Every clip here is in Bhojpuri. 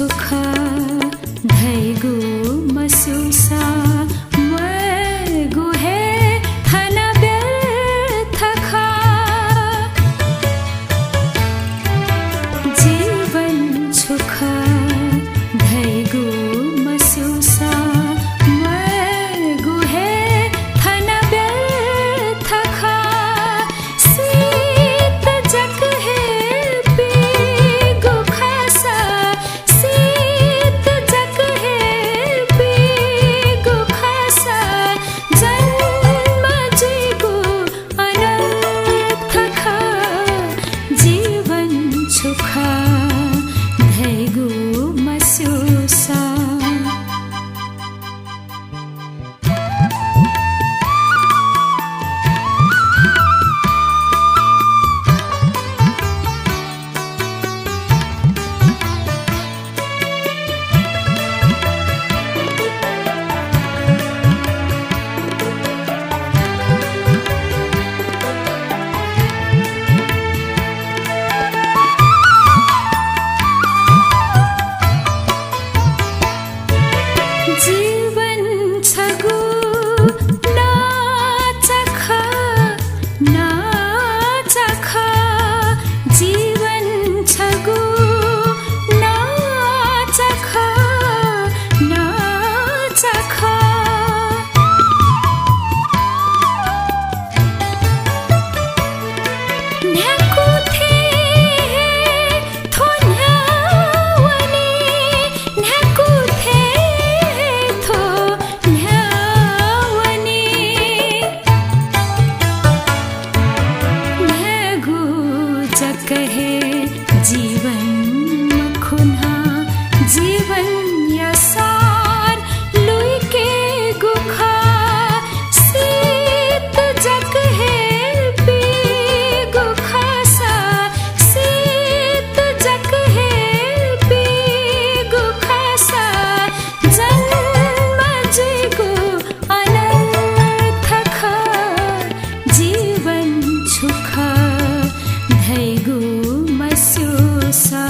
सुखा धैगु मसुसा मगु है थना व्यर्थखा जीवन सुखा धैगु मसुसा मगु है थना व्यर्थखा सीत जग है पीगु खासा सीत जग है पीगु खासा जन्म जीगु अनर्थखा जीवन सुखा धैगु मसुसा जीवन छगु नाचखा नाचखा जीवन छगु नाचखा नाचखा न्याकु थे थो न्यावनी न्याकु थे थो न्यावनी न्यागु जग है जीवन मखुना जीवन यसार लुई के गुखा सीत जग है पीगु खासा सीत जग है पीगु खासा जन्म जीगु अनर्थखा जीवन सुखा धैगु मसुसा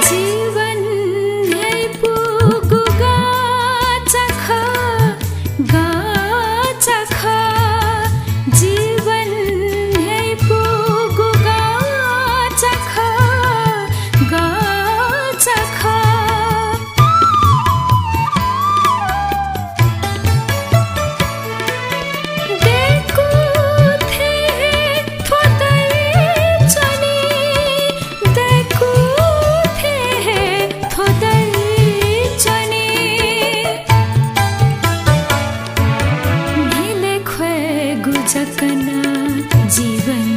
जीवन है पुगु गाचखा गाचखा जीवन है पुगु गाचखा गाचखा देखु थे थो दैचनी देखु थे थो दैचनी नीले ख्वे गुजकना जीवन